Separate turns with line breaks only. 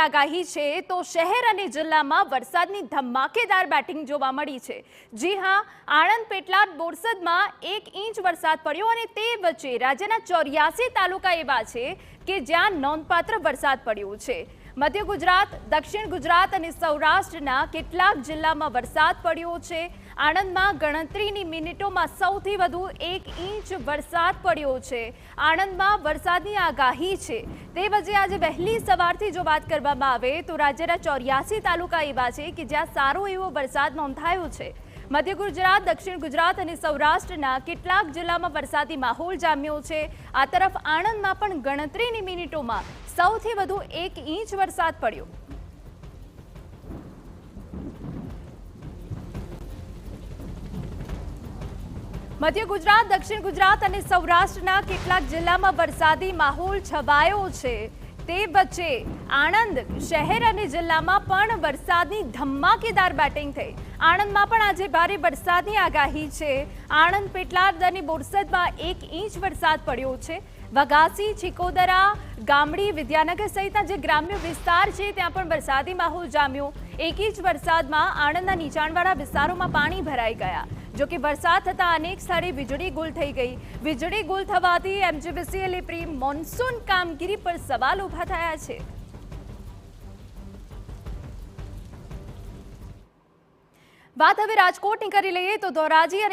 આગાહી છે તો શહેર અને જિલ્લામાં વરસાદની ધમાકેદાર બેટિંગ જોવા મળી છે। જી હા, આણંદ, પેટલાદ, બોરસદમાં 1 ઇંચ વરસાદ પડ્યો અને તે વચ્ચે રાજ્યના 84 તાલુકા એવા છે કે જ્યાં નોંધપાત્ર વરસાદ પડ્યો છે। મધ્ય ગુજરાત, દક્ષિણ ગુજરાત અને સૌરાષ્ટ્રના કેટલાક જિલ્લામાં વરસાદ પડ્યો છે। આણંદમાં ગણતરીની મિનિટોમાં સૌથી વધુ 1 ઇંચ વરસાદ પડ્યો છે। આણંદમાં વરસાદની આગાહી છે। તે વચ્ચે આજે વહેલી સવારથી જો વાત કરવામાં આવે તો રાજ્યના 84 તાલુકા એવા છે કે જ્યાં સારો એવો વરસાદ નોંધાયો છે। મધ્ય ગુજરાત, દક્ષિણ ગુજરાત અને સૌરાષ્ટ્રના કેટલાક જિલ્લામાં વરસાદી માહોલ જામ્યો છે। આ તરફ આણંદમાં પણ ગણતરીની મિનિટોમાં સૌથી વધુ 1 ઇંચ વરસાદ પડ્યો। મધ્ય ગુજરાત, દક્ષિણ ગુજરાત અને સૌરાષ્ટ્રના કેટલાક જિલ્લામાં વરસાદી માહોલ છવાયો છે। તે વચ્ચે આણંદ શહેર અને જિલ્લામાં પણ વરસાદની ધમાકેદાર બેટિંગ થઈ। આણંદમાં પણ આજે ભારે વરસાદની આગાહી છે। આણંદ, પેટલાદ અને બોરસદમાં 1 ઇંચ વરસાદ પડ્યો છે। વઘાસી, ચિકોદરા, ગામડી, વિદ્યાનગર સહિતના જે ગ્રામ્ય વિસ્તાર છે ત્યાં પણ વરસાદી માહોલ જામ્યો। 1 ઇંચ વરસાદમાં આણંદના નીચાણવાળા વિસ્તારોમાં પાણી ભરાઈ ગયા। જોકે વરસાદ થતાં અનેક સ્થળે વીજળી ગુલ થઈ ગઈ। વીજળી ગુલ થવાથી MGBCL પ્રી મોન્સૂન કામગીરી પર સવાલ ઊભા થયા છે। વાત હવે રાજકોટની કરી લઈએ તો ધોરાજી અને